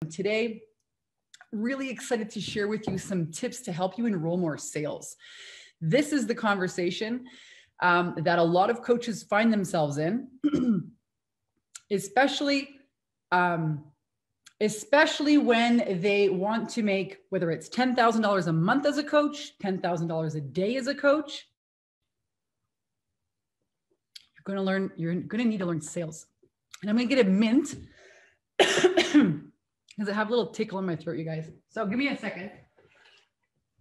Today, really excited to share with you some tips to help you enroll more sales. This is the conversation that a lot of coaches find themselves in, especially when they want to make, whether it's $10,000 a month as a coach, $10,000 a day as a coach. You're going to need to learn sales. And I'm going to get a mint because I have a little tickle in my throat, you guys. So give me a second.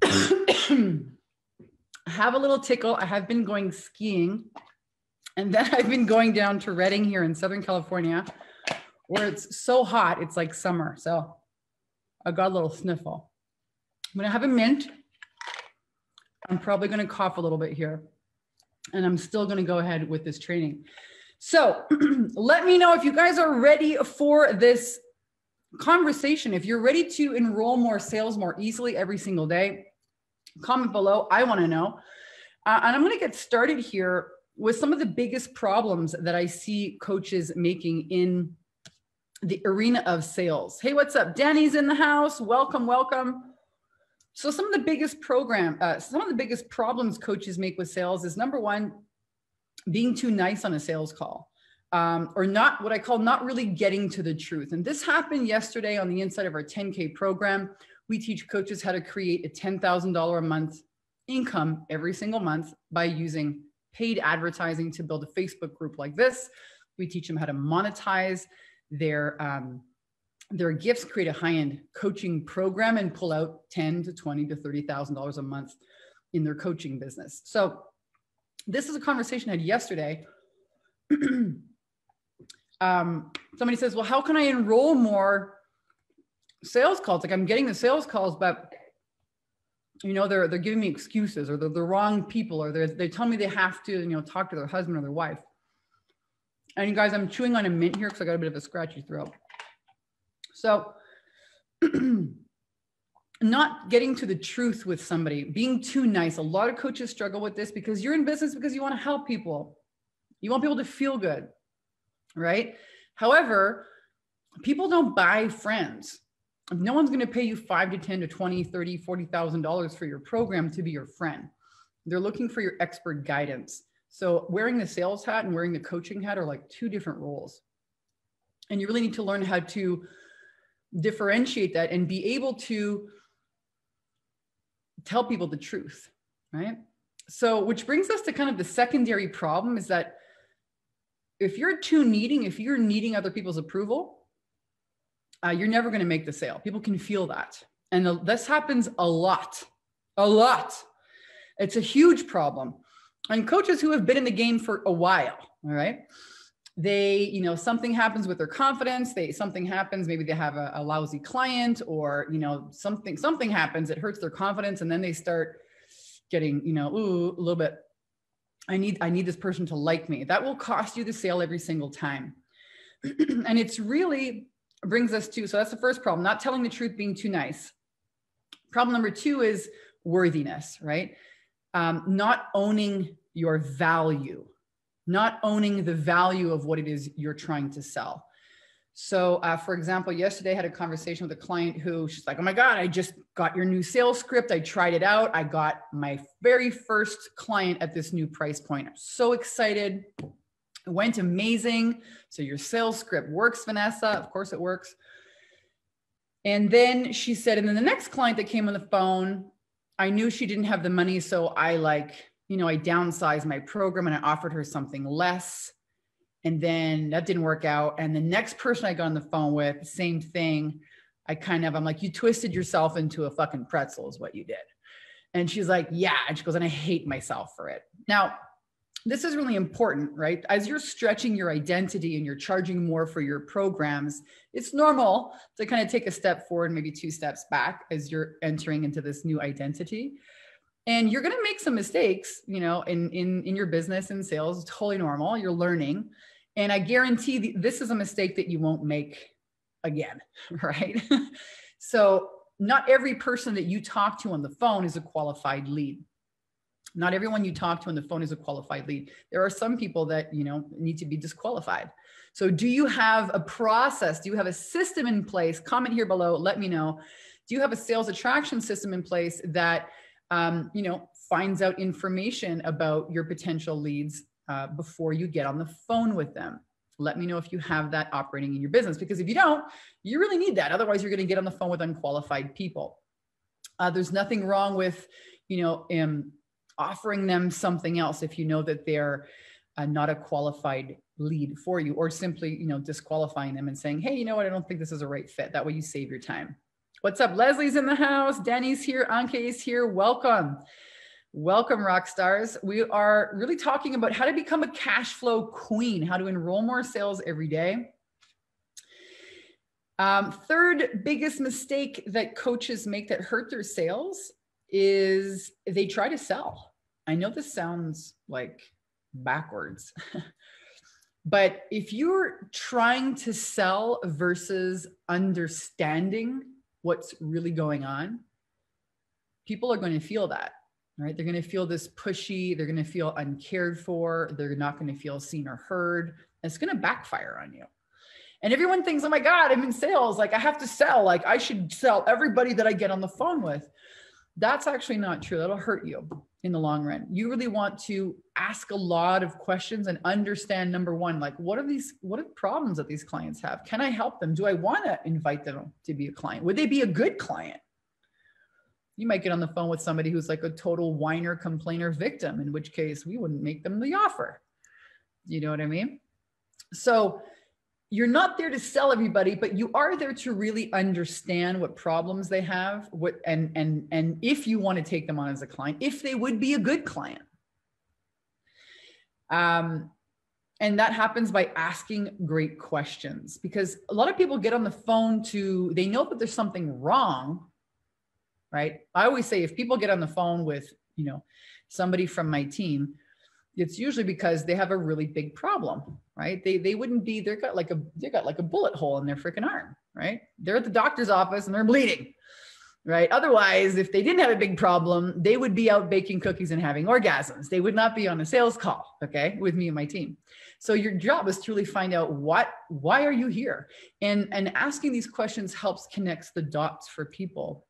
I have a little tickle. I have been going skiing, and then I've been going down to Redding here in Southern California, where it's so hot, it's like summer. So I got a little sniffle. I'm gonna have a mint. I'm probably gonna cough a little bit here, and I'm still gonna go ahead with this training. So let me know if you guys are ready for this conversation. If you're ready to enroll more sales more easily every single day, comment below. I wanna know. And I'm gonna get started here with some of the biggest problems that I see coaches making in the arena of sales. Hey, what's up? Danny's in the house. Welcome, welcome. So some of the biggest problems coaches make with sales is, number one, being too nice on a sales call, or not, what I call not really getting to the truth. And this happened yesterday on the inside of our 10K program. We teach coaches how to create a $10,000 a month income every single month by using paid advertising to build a Facebook group like this. We teach them how to monetize their gifts, create a high-end coaching program, and pull out $10,000 to $20,000 to $30,000 a month in their coaching business. So this is a conversation I had yesterday. Somebody says, well, how can I enroll more sales calls? Like, I'm getting the sales calls, but you know, they're giving me excuses, or they're the wrong people, or they tell me they have to, you know, talk to their husband or their wife. And you guys, I'm chewing on a mint here because I got a bit of a scratchy throat. So not getting to the truth with somebody, being too nice. A lot of coaches struggle with this because you're in business because you want to help people. You want people to feel good, right? However, people don't buy friends. No one's going to pay you $5,000 to $10,000 to $20,000, $30,000, $40,000 for your program to be your friend. They're looking for your expert guidance. So wearing the sales hat and wearing the coaching hat are like two different roles. And you really need to learn how to differentiate that and be able to tell people the truth, right? So, which brings us to kind of the secondary problem, is that if you're needing other people's approval, you're never going to make the sale. People can feel that. And this happens a lot. It's a huge problem. And coaches who have been in the game for a while, all right, they, you know, something happens with their confidence. Something happens, maybe they have a lousy client, or, you know, something happens, it hurts their confidence. And then they start getting, you know, a little bit, I need this person to like me. That will cost you the sale every single time. And it's really brings us to, so that's the first problem, not telling the truth, being too nice. Problem number two is worthiness, right? Not owning your value, not owning the value of what it is you're trying to sell. So for example, yesterday I had a conversation with a client who, she's like, oh my God, I just got your new sales script. I tried it out. I got my very first client at this new price point. I'm so excited. It went amazing. So your sales script works, Vanessa. Of course it works. And then she said, and then the next client that came on the phone, I knew she didn't have the money. So I I downsized my program and I offered her something less. And then that didn't work out. And the next person I got on the phone with, same thing. I'm like, you twisted yourself into a fucking pretzel is what you did. And she's like, yeah. And she goes, and I hate myself for it. Now, this is really important, right? As you're stretching your identity and you're charging more for your programs, it's normal to kind of take a step forward, maybe 2 steps back as you're entering into this new identity. And you're going to make some mistakes, you know, in your business and sales. It's totally normal. You're learning. And I guarantee this is a mistake that you won't make again, right? So not every person that you talk to on the phone is a qualified lead. Not everyone you talk to on the phone is a qualified lead. There are some people that, you know, need to be disqualified. So do you have a process? Do you have a system in place? Comment here below. Let me know. Do you have a sales attraction system in place that, finds out information about your potential leads before you get on the phone with them? Let me know if you have that operating in your business, because if you don't, you really need that. Otherwise, you're going to get on the phone with unqualified people. There's nothing wrong with, offering them something else if you know that they're not a qualified lead for you, or simply, disqualifying them and saying, hey, you know what? I don't think this is a right fit. That way you save your time. What's up? Leslie's in the house. Danny's here. Anke is here. Welcome. Welcome, rock stars. We are really talking about how to become a cash flow queen, how to enroll more sales every day. Third biggest mistake that coaches make that hurt their sales is they try to sell. I know this sounds like backwards, but if you're trying to sell versus understanding what's really going on, people are going to feel that, right? They're going to feel this pushy. They're going to feel uncared for. They're not going to feel seen or heard. And it's going to backfire on you. And everyone thinks, oh my God, I'm in sales. Like I have to sell. Like I should sell everybody that I get on the phone with. That's actually not true. That'll hurt you in the long run. You really want to ask a lot of questions and understand, number one, like what are the problems that these clients have? Can I help them? Do I want to invite them to be a client? Would they be a good client? You might get on the phone with somebody who's like a total whiner, complainer, victim, in which case we wouldn't make them the offer. You know what I mean? So you're not there to sell everybody, but you are there to really understand what problems they have, and if you want to take them on as a client, if they would be a good client. And that happens by asking great questions, because a lot of people get on the phone they know that there's something wrong, right? I always say if people get on the phone with, somebody from my team, it's usually because they have a really big problem, right? They wouldn't be, they got like a bullet hole in their freaking arm, right? They're at the doctor's office and they're bleeding, right? Otherwise, if they didn't have a big problem, they would be out baking cookies and having orgasms. They would not be on a sales call, okay, with me and my team. So your job is to really find out why are you here? And asking these questions helps connect the dots for people.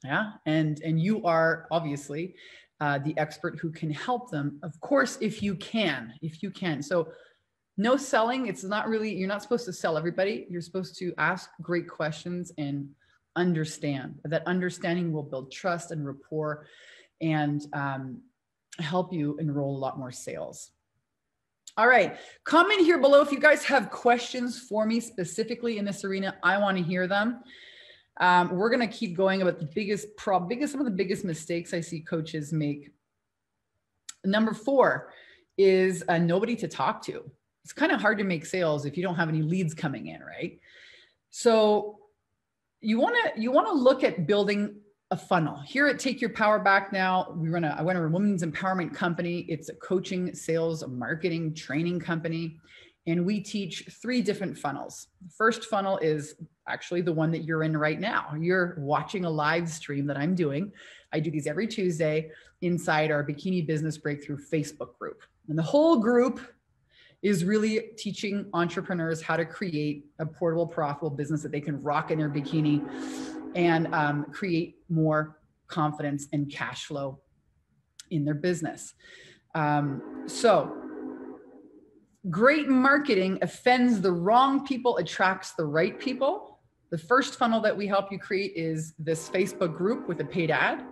Yeah. And you are obviously the expert who can help them, of course, if you can. So no selling. It's not really, you're not supposed to sell everybody. You're supposed to ask great questions and understand. That understanding will build trust and rapport and help you enroll a lot more sales. All right. Comment here below if you guys have questions for me specifically in this arena. I want to hear them. We're going to keep going about some of the biggest mistakes I see coaches make. Number 4 is nobody to talk to. It's kind of hard to make sales if you don't have any leads coming in, right? So you want to look at building a funnel. Here at Take Your Power Back Now, I run a women's empowerment company. It's a coaching, sales, marketing, training company. And we teach 3 different funnels. The first funnel is actually the one that you're in right now. You're watching a live stream that I'm doing. I do these every Tuesday inside our Bikini Business Breakthrough Facebook group. And the whole group is really teaching entrepreneurs how to create a portable, profitable business that they can rock in their bikini and create more confidence and cash flow in their business. So great marketing offends the wrong people, attracts the right people. The first funnel that we help you create is this Facebook group with a paid ad.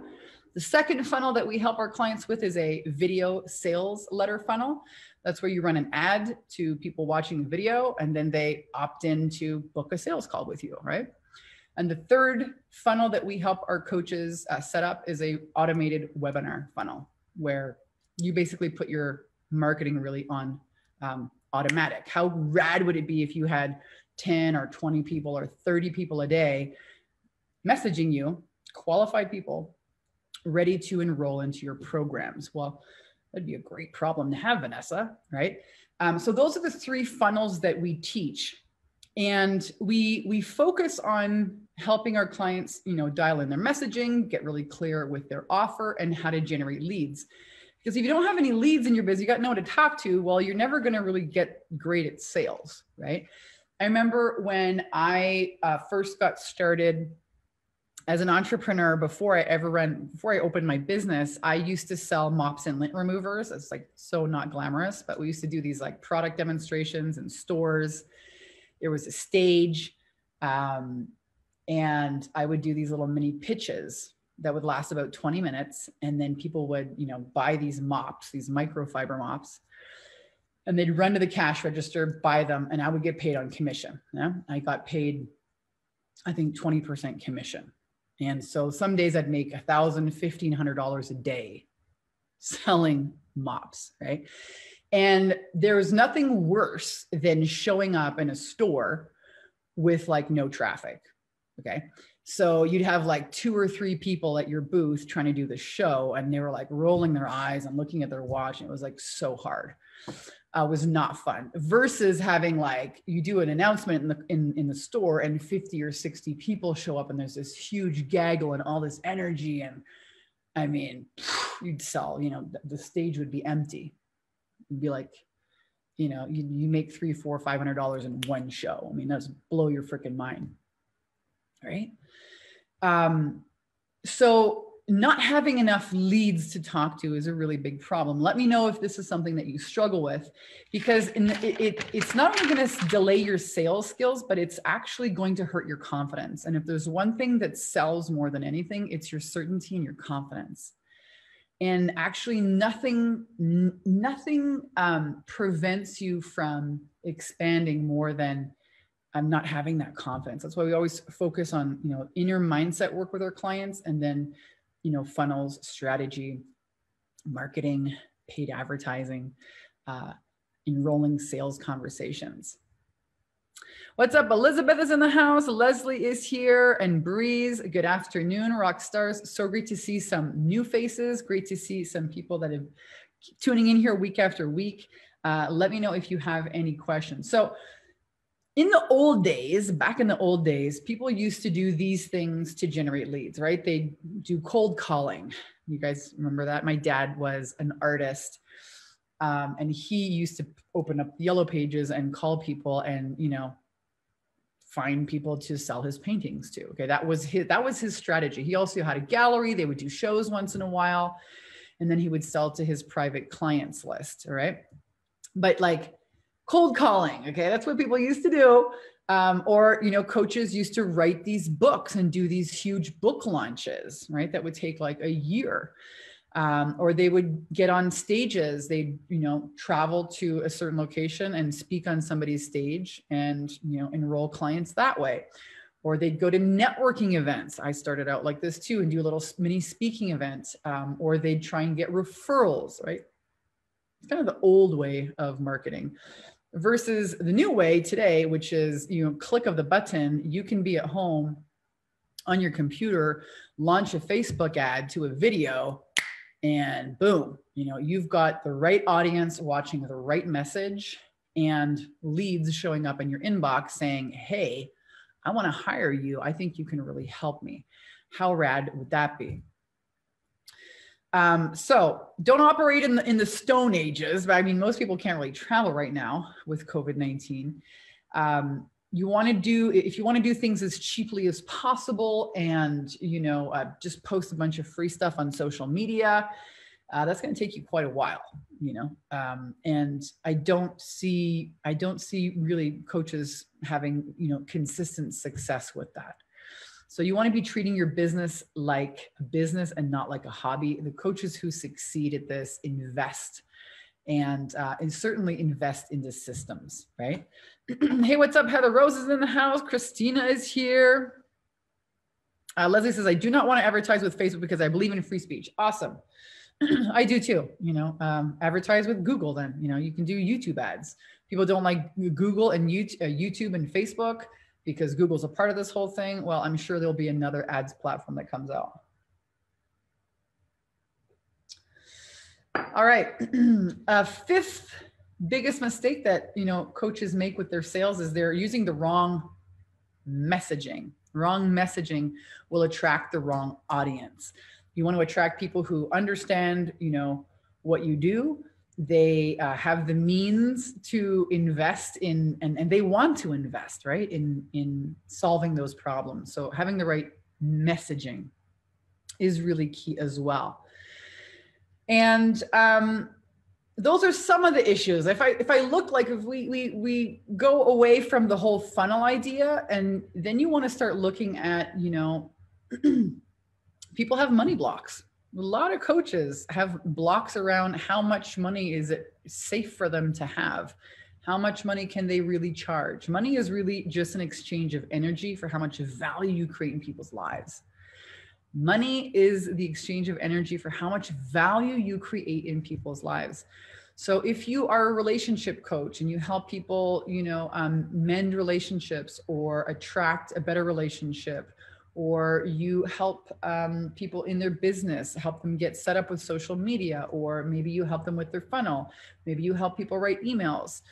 The second funnel that we help our clients with is a video sales letter funnel. That's where you run an ad to people watching the video, and then they opt in to book a sales call with you, right? And the third funnel that we help our coaches set up is a automated webinar funnel, where you basically put your marketing really on automatic. How rad would it be if you had 10 or 20 people or 30 people a day messaging you, qualified people, ready to enroll into your programs? Well, that'd be a great problem to have, Vanessa, right? So those are the 3 funnels that we teach. And we focus on helping our clients, dial in their messaging, get really clear with their offer and how to generate leads. Because if you don't have any leads in your business, you got no one to talk to, well, you're never going to really get great at sales, right? I remember when I first got started as an entrepreneur, before I opened my business, I used to sell mops and lint removers. It's like so not glamorous, but we used to do these like product demonstrations in stores. There was a stage, and I would do these little mini pitches that would last about 20 minutes. And then people would, buy these mops, these microfiber mops, and they'd run to the cash register, buy them, and I would get paid on commission. Yeah? I got paid, I think, 20% commission. And so some days I'd make $1,000, $1,500 a day selling mops, right? And there was nothing worse than showing up in a store with like no traffic, okay? So you'd have like 2 or 3 people at your booth trying to do the show, and they were like rolling their eyes and looking at their watch, and it was like so hard. Was not fun, versus having like, you do an announcement in the store and 50 or 60 people show up and there's this huge gaggle and all this energy. And I mean, you'd sell, the stage would be empty. You'd be like, you make $300, $400, $500 in one show. I mean, that's blow your freaking mind. Right. So not having enough leads to talk to is a really big problem. Let me know if this is something that you struggle with, because it's not only going to delay your sales skills, but it's actually going to hurt your confidence. And if there's one thing that sells more than anything, it's your certainty and your confidence. And actually nothing prevents you from expanding more than not having that confidence. That's why we always focus on, inner mindset work with our clients, and then funnels, strategy, marketing, paid advertising, enrolling sales conversations. What's up? Elizabeth is in the house. Leslie is here, and Breeze. Good afternoon, rock stars. So great to see some new faces. Great to see some people that have tuning in here week after week. Let me know if you have any questions. So in the old days, back in the old days, people used to do these things to generate leads, right? They do cold calling. You guys remember that? My dad was an artist, and he used to open up the yellow pages and call people and, find people to sell his paintings to. Okay. That was his strategy. He also had a gallery. They would do shows once in a while, and then he would sell to his private clients list. All right. But like, cold calling, okay, that's what people used to do. Or, coaches used to write these books and do these huge book launches, right? That would take like a year. Or they would get on stages. They'd, travel to a certain location and speak on somebody's stage and, enroll clients that way. Or they'd go to networking events. I started out like this too, and do a little mini speaking event. Or they'd try and get referrals, right? It's kind of the old way of marketing. Versus the new way today, which is, click of the button, you can be at home on your computer, launch a Facebook ad to a video, and boom, you've got the right audience watching the right message, and leads showing up in your inbox saying, hey, I want to hire you. I think you can really help me. How rad would that be? So don't operate in the stone ages, but I mean, most people can't really travel right now with COVID-19. If you want to do things as cheaply as possible and, just post a bunch of free stuff on social media, that's going to take you quite a while, and I don't see really coaches having, consistent success with that. So you want to be treating your business like a business and not like a hobby. The coaches who succeed at this invest and certainly invest into systems, right? Hey, what's up? Heather Rose is in the house. Christina is here. Leslie says, I do not want to advertise with Facebook because I believe in free speech. Awesome. I do too. Advertise with Google then. You can do YouTube ads. People don't like Google and YouTube and Facebook because Google's a part of this whole thing. Well, I'm sure there'll be another ads platform that comes out. All right. Fifth biggest mistake that, coaches make with their sales is they're using the wrong messaging. Wrong messaging will attract the wrong audience. You want to attract people who understand, what you do. They have the means to invest in, and they want to invest, right, in solving those problems. So having the right messaging is really key as well. And those are some of the issues. If I look, like, if we go away from the whole funnel idea, and then you want to start looking at, you know, people have money blocks. A lot of coaches have blocks around how much money is it safe for them to have. How much money can they really charge? Money is really just an exchange of energy for how much value you create in people's lives. Money is the exchange of energy for how much value you create in people's lives. So if you are a relationship coach and you help people, you know, mend relationships or attract a better relationship, or you help people in their business, help them get set up with social media, or maybe you help them with their funnel, maybe you help people write emails,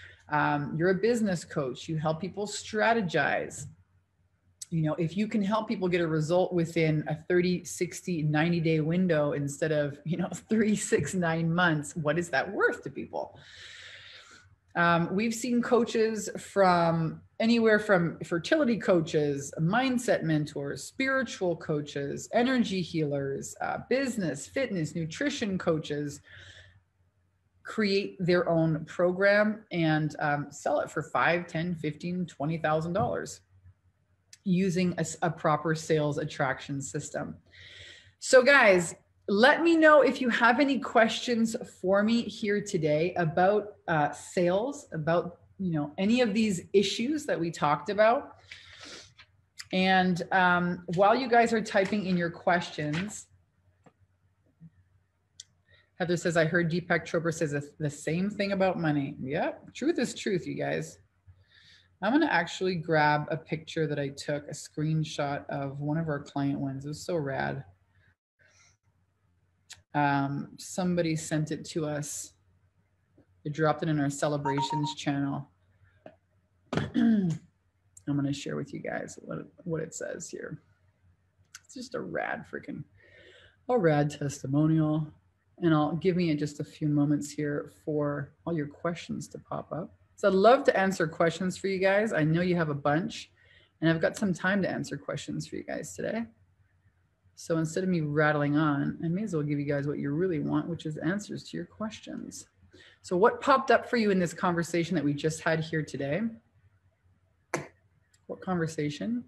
you're a business coach, you help people strategize. You know, if you can help people get a result within a 30, 60, 90-day window instead of, you know, 3, 6, 9 months, what is that worth to people? We've seen coaches from anywhere from fertility coaches, mindset mentors, spiritual coaches, energy healers, business, fitness, nutrition coaches create their own program and sell it for $5, $10, $15, $20,000 using a proper sales attraction system. So guys, let me know if you have any questions for me here today about sales, about, you know, any of these issues that we talked about. And while you guys are typing in your questions, Heather says, I heard Deepak Chopra says the same thing about money. Yep, truth is truth, you guys. I'm going to actually grab a picture that I took, a screenshot of one of our client wins. It was so rad. Somebody sent it to us. They dropped it in our celebrations channel. I'm going to share with you guys what it says here. It's just a rad testimonial. And I'll give me just a few moments here for all your questions to pop up. So I'd love to answer questions for you guys. I know you have a bunch, and I've got some time to answer questions for you guys today. So instead of me rattling on, I may as well give you guys what you really want, which is answers to your questions. So what popped up for you in this conversation that we just had here today? What conversation?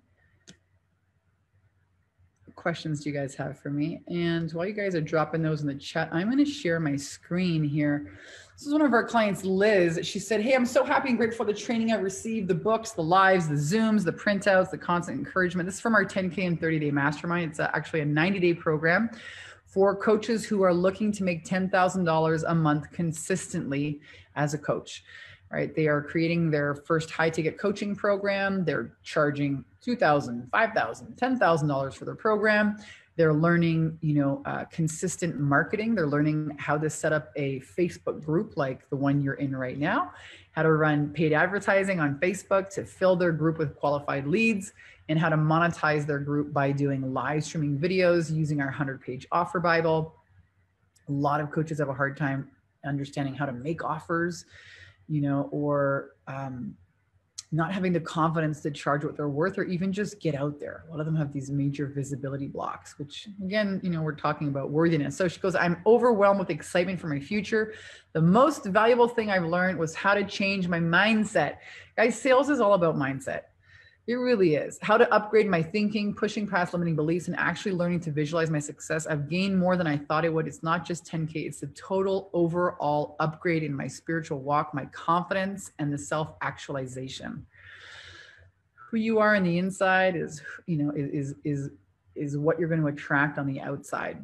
What questions do you guys have for me? And while you guys are dropping those in the chat, I'm going to share my screen here. This is one of our clients, Liz. She said, hey, I'm so happy and grateful for the training I received, the books, the lives, the Zooms, the printouts, the constant encouragement. This is from our 10K and 30-day mastermind. It's actually a 90-day program for coaches who are looking to make $10,000 a month consistently as a coach, right? They are creating their first high-ticket coaching program. They're charging $2,000, $5,000, $10,000 for their program. They're learning, you know, consistent marketing. They're learning how to set up a Facebook group like the one you're in right now, how to run paid advertising on Facebook to fill their group with qualified leads, and how to monetize their group by doing live streaming videos using our 100-page offer Bible. A lot of coaches have a hard time understanding how to make offers, you know, or not having the confidence to charge what they're worth, or even just get out there. A lot of them have these major visibility blocks, which again, you know, we're talking about worthiness. So she goes, I'm overwhelmed with excitement for my future. The most valuable thing I've learned was how to change my mindset. Guys, sales is all about mindset. It really is. How to upgrade my thinking, pushing past limiting beliefs, and actually learning to visualize my success. I've gained more than I thought I would. It's not just 10K. It's the total overall upgrade in my spiritual walk, my confidence, and the self-actualization. Who you are on the inside is, you know, is what you're going to attract on the outside.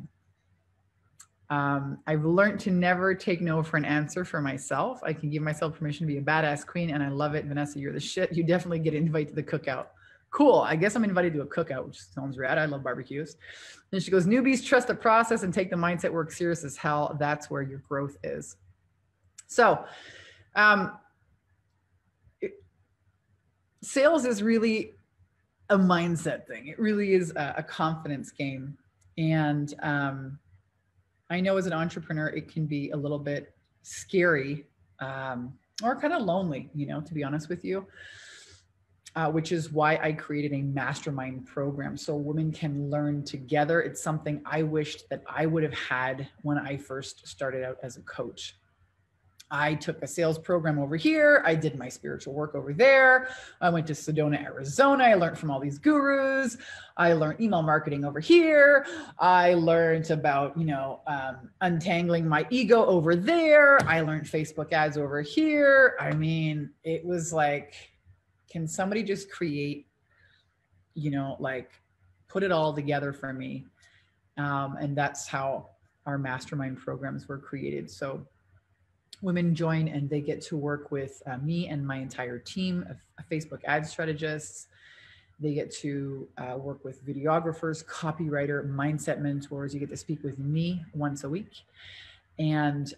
I've learned to never take no for an answer for myself. I can give myself permission to be a badass queen, and I love it. Vanessa, you're the shit. You definitely get an invite to the cookout. Cool. I guess I'm invited to a cookout, which sounds rad. I love barbecues. Then she goes, newbies trust the process and take the mindset work serious as hell. That's where your growth is. So, sales is really a mindset thing. It really is a confidence game. And, I know as an entrepreneur, it can be a little bit scary or kind of lonely, you know, to be honest with you, which is why I created a mastermind program so women can learn together. It's something I wished that I would have had when I first started out as a coach. I took a sales program over here. I did my spiritual work over there. I went to Sedona, Arizona. I learned from all these gurus. I learned email marketing over here. I learned about, you know, untangling my ego over there. I learned Facebook ads over here. I mean, it was like, can somebody just create, you know, like put it all together for me? And that's how our mastermind programs were created. So women join and they get to work with me and my entire team of Facebook ad strategists. They get to work with videographers, copywriter, mindset mentors. You get to speak with me once a week and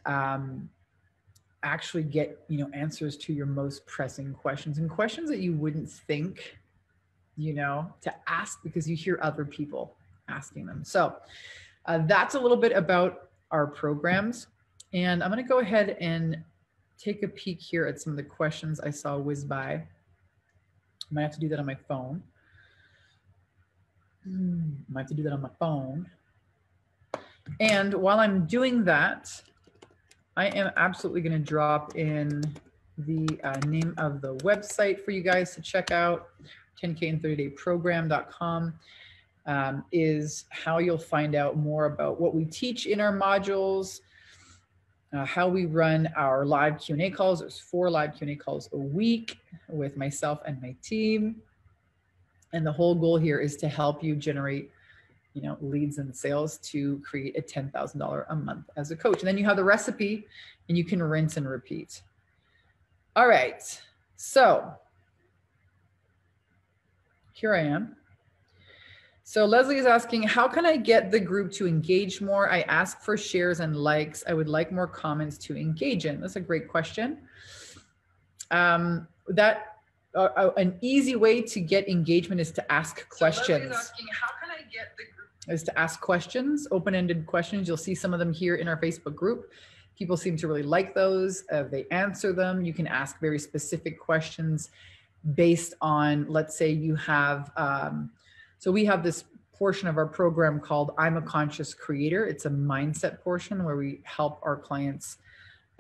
actually get, you know, answers to your most pressing questions and questions that you wouldn't think, you know, to ask because you hear other people asking them. So that's a little bit about our programs. And I'm going to go ahead and take a peek here at some of the questions I saw whiz by. I might have to do that on my phone. Might have to do that on my phone. And while I'm doing that, I am absolutely going to drop in the name of the website for you guys to check out. 10K-in-30-day-program.com is how you'll find out more about what we teach in our modules, how we run our live Q&A calls. There's 4 live Q&A calls a week with myself and my team. And the whole goal here is to help you generate, you know, leads and sales to create a $10,000 a month as a coach. And then you have the recipe and you can rinse and repeat. All right. So here I am. So Leslie is asking, how can I get the group to engage more? I ask for shares and likes. I would like more comments to engage in. That's a great question. An easy way to get engagement is to ask questions. So Leslie is asking, how can I get the group? Is to ask questions, open-ended questions. You'll see some of them here in our Facebook group. People seem to really like those. They answer them. You can ask very specific questions based on, let's say you have, so we have this portion of our program called I'm a Conscious Creator. It's a mindset portion where we help our clients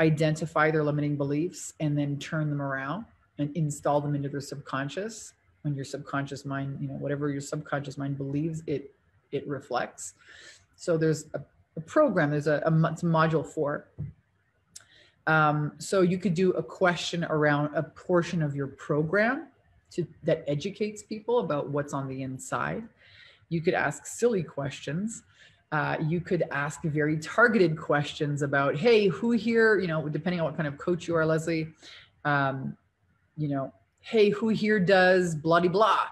identify their limiting beliefs and then turn them around and install them into their subconscious. When your subconscious mind, you know, whatever your subconscious mind believes, it reflects. So there's a program, there's it's module 4. So you could do a question around a portion of your program that educates people about what's on the inside. You could ask silly questions. You could ask very targeted questions about, hey, who here, you know, depending on what kind of coach you are, Leslie, you know, hey, who here does blah, blah,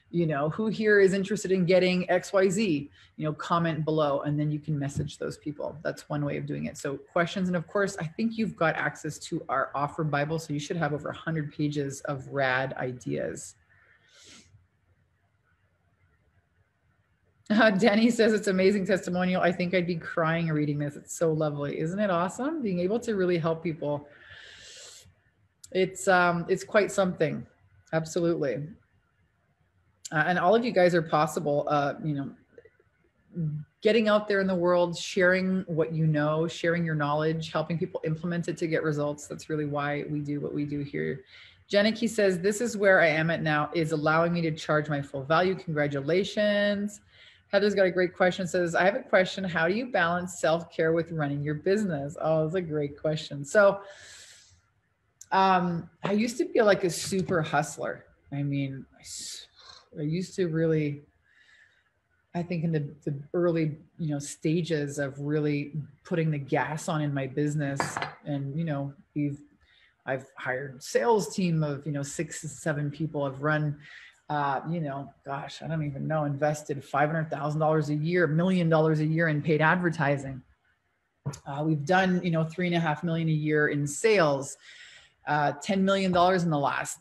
you know, who here is interested in getting XYZ, you know, comment below, and then you can message those people. That's one way of doing it. So questions. And of course, I think you've got access to our offer Bible. So you should have over 100 pages of rad ideas. Danny says it's amazing testimonial. I think I'd be crying reading this. It's so lovely. Isn't it awesome? Being able to really help people. It's quite something. Absolutely. And all of you guys are possible, you know, getting out there in the world, sharing what you know, sharing your knowledge, helping people implement it to get results. That's really why we do what we do here. Jenicky says, this is where I am at now, is allowing me to charge my full value. Congratulations. Heather's got a great question. Says, I have a question. How do you balance self-care with running your business? Oh, that's a great question. So I used to be like a super hustler. I mean, I used to really, I think in the early, you know, stages of really putting the gas on in my business. And, you know, I've hired sales team of, you know, 6 to 7 people. I've run, you know, gosh, I don't even know, invested $500,000 a year, $1 million a year in paid advertising. We've done, you know, $3.5 million a year in sales, $10 million in the last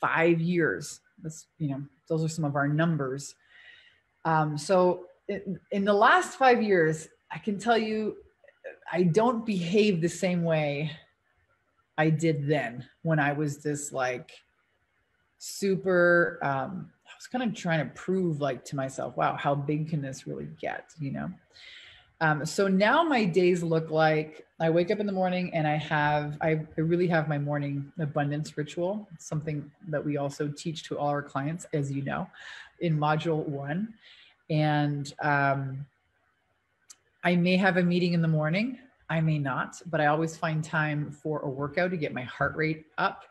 5 years. That's, you know, those are some of our numbers. So in the last 5 years, I can tell you, I don't behave the same way I did then when I was this like super, I was kind of trying to prove like to myself, wow, how big can this really get, you know? So now my days look like I wake up in the morning and I really have my morning abundance ritual. It's something that we also teach to all our clients, as you know, in module 1. And I may have a meeting in the morning, I may not, but I always find time for a workout to get my heart rate up.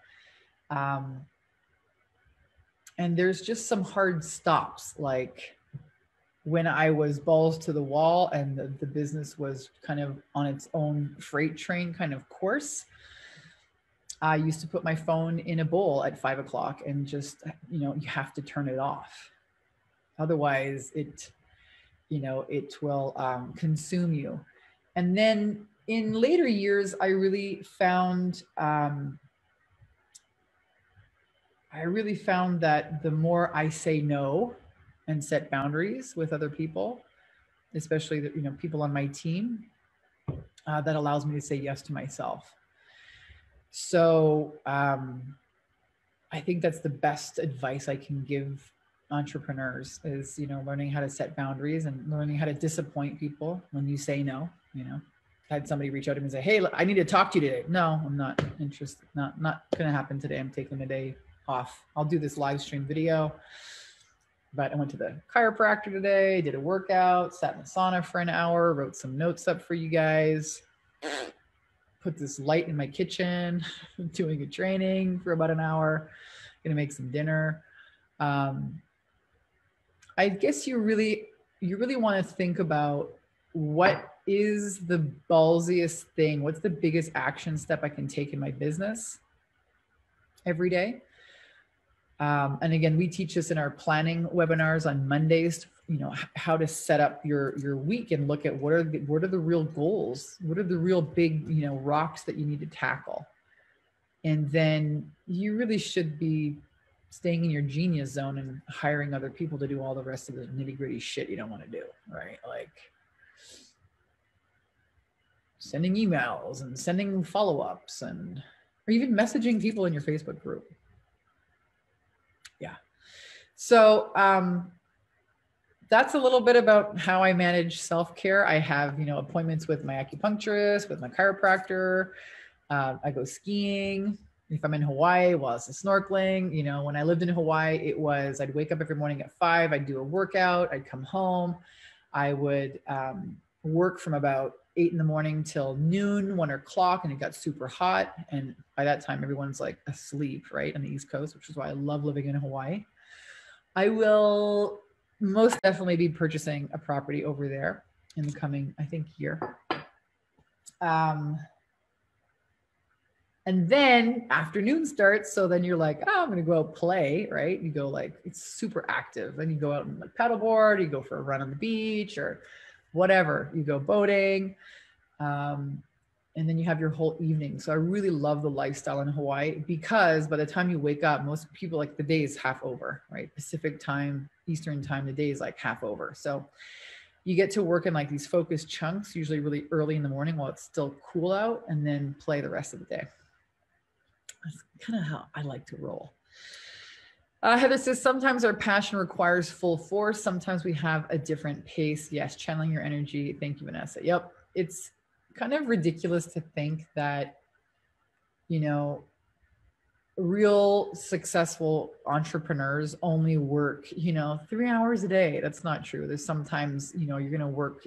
And there's just some hard stops, like when I was balls to the wall and the business was kind of on its own freight train kind of course. I used to put my phone in a bowl at 5 o'clock and just, you know, you have to turn it off. Otherwise it will consume you. And then in later years, I really found that the more I say no and set boundaries with other people, especially the, you know, people on my team, that allows me to say yes to myself. So I think that's the best advice I can give entrepreneurs is, you know, learning how to set boundaries and learning how to disappoint people when you say no. You know, I had somebody reach out to me and say, hey, look, I need to talk to you today. No, I'm not interested. Not going to happen today. I'm taking a day off. I'll do this live stream video. But I went to the chiropractor today, did a workout, sat in the sauna for an hour, wrote some notes up for you guys, put this light in my kitchen, doing a training for about an hour, gonna make some dinner. I guess you really want to think about what is the ballsiest thing, what's the biggest action step I can take in my business every day. And again, we teach this in our planning webinars on Mondays, you know, how to set up your week and look at what are the real goals? What are the real big, you know, rocks that you need to tackle? And then you really should be staying in your genius zone and hiring other people to do all the rest of the nitty gritty shit you don't want to do, right? Like sending emails and sending follow-ups or even messaging people in your Facebook group. Yeah. So that's a little bit about how I manage self-care. I have, you know, appointments with my acupuncturist, with my chiropractor. I go skiing. If I'm in Hawaii, well, it's snorkeling. You know, when I lived in Hawaii, I'd wake up every morning at 5, I'd do a workout, I'd come home. I would work from about 8 in the morning till noon, 1 o'clock, and it got super hot. And by that time, everyone's like asleep, right, on the East Coast, which is why I love living in Hawaii. I will most definitely be purchasing a property over there in the coming, I think, year. And then afternoon starts. So then you're like, oh, I'm going to go out play, right? You go like, it's super active. Then you go out and like paddleboard, you go for a run on the beach or whatever. You go boating. And then you have your whole evening. So I really love the lifestyle in Hawaii because by the time you wake up, most people, like the day is half over, right? Pacific time, Eastern time, the day is like half over. So you get to work in like these focused chunks, usually really early in the morning while it's still cool out, and then play the rest of the day. That's kind of how I like to roll. Heather says, sometimes our passion requires full force. Sometimes we have a different pace. Yes, channeling your energy. Thank you, Vanessa. Yep. It's kind of ridiculous to think that, you know, real successful entrepreneurs only work, you know, 3 hours a day. That's not true. There's sometimes, you know, you're going to work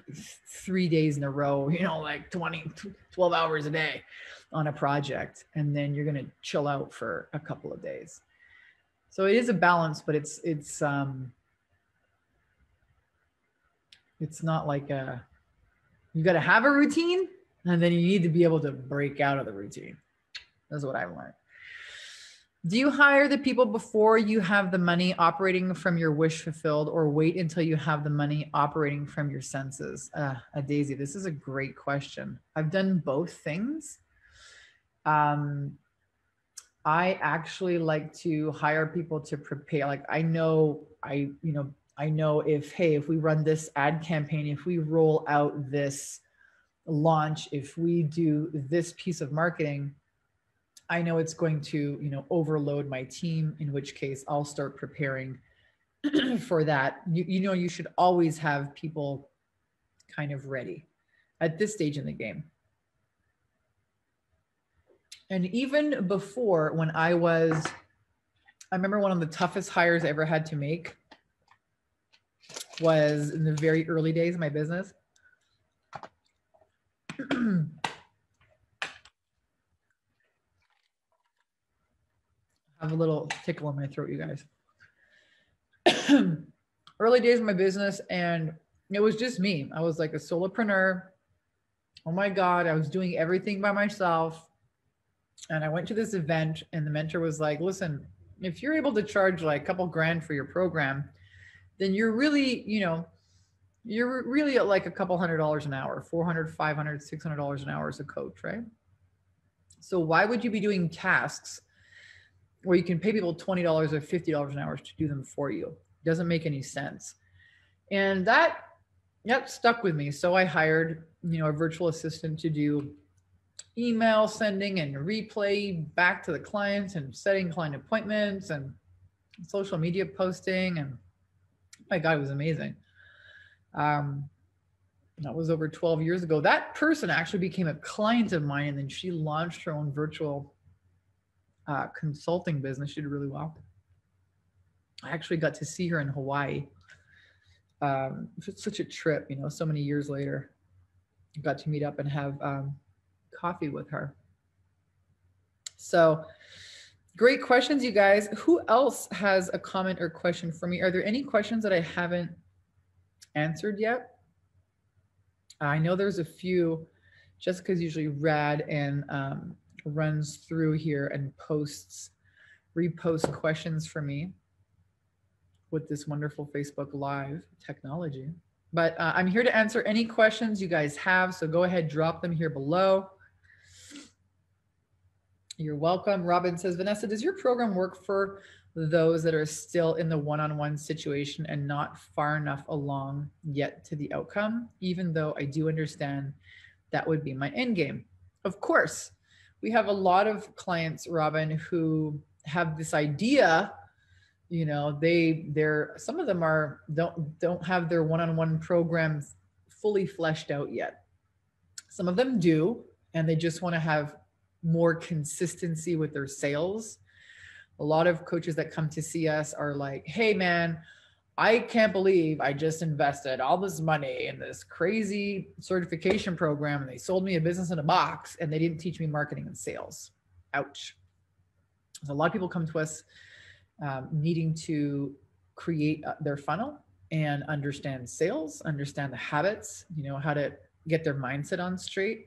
3 days in a row, you know, like 12 hours a day on a project. And then you're going to chill out for a couple of days. So it is a balance, but it's not like you got to have a routine and then you need to be able to break out of the routine. That's what I've learned. Do you hire the people before you have the money operating from your wish fulfilled, or wait until you have the money operating from your senses? Daisy, this is a great question. I've done both things. I actually like to hire people to prepare. Like I know I know if, hey, if we run this ad campaign, if we roll out this launch, if we do this piece of marketing, I know it's going to, you know, overload my team, in which case I'll start preparing for that. You know, you should always have people kind of ready at this stage in the game. And even before, when I remember one of the toughest hires I ever had to make was in the very early days of my business. I have a little tickle in my throat, you guys. Early days of my business, and it was just me. I was like a solopreneur. Oh my God, I was doing everything by myself. And I went to this event, and the mentor was like, listen, if you're able to charge like a couple grand for your program, then you're really, you know, you're really at like a couple $100 an hour, $400, $500, $600 an hour as a coach, right? So why would you be doing tasks where you can pay people $20 or $50 an hour to do them for you? It doesn't make any sense. And that stuck with me. So I hired, you know, a virtual assistant to do email sending and replay back to the clients and setting client appointments and social media posting. And oh my God, it was amazing. That was over 12 years ago. That person actually became a client of mine, and then she launched her own virtual consulting business. She did really well. I actually got to see her in Hawaii. It's such a trip, you know, so many years later. I got to meet up and have coffee with her. So great questions, you guys. Who else has a comment or question for me? Are there any questions that I haven't answered yet? I know there's a few. Jessica's usually rad and runs through here and reposts questions for me with this wonderful Facebook Live technology. But I'm here to answer any questions you guys have. So go ahead, drop them here below. You're welcome. Robin says, Vanessa, does your program work for those that are still in the one-on-one situation and not far enough along yet to the outcome, even though I do understand that would be my end game? Of course, we have a lot of clients, Robin, who have this idea, you know, some of them don't have their one-on-one programs fully fleshed out yet. Some of them do, and they just want to have more consistency with their sales. A lot of coaches that come to see us are like, hey man, I can't believe I just invested all this money in this crazy certification program and they sold me a business in a box and they didn't teach me marketing and sales. Ouch. So a lot of people come to us needing to create their funnel and understand sales, understand the habits, you know, how to get their mindset on straight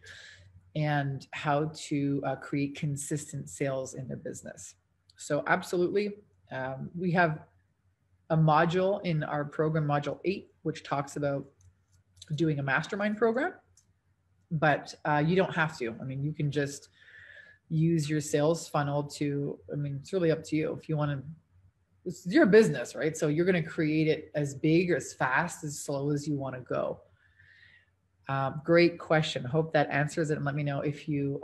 and how to create consistent sales in their business. So absolutely, we have a module in our program, module 8, which talks about doing a mastermind program, but you don't have to. I mean, you can just use your sales funnel to, I mean, it's really up to you. If you want to, it's your business, right? So you're going to create it as big or as fast, as slow as you want to go. Great question. Hope that answers it. And let me know if you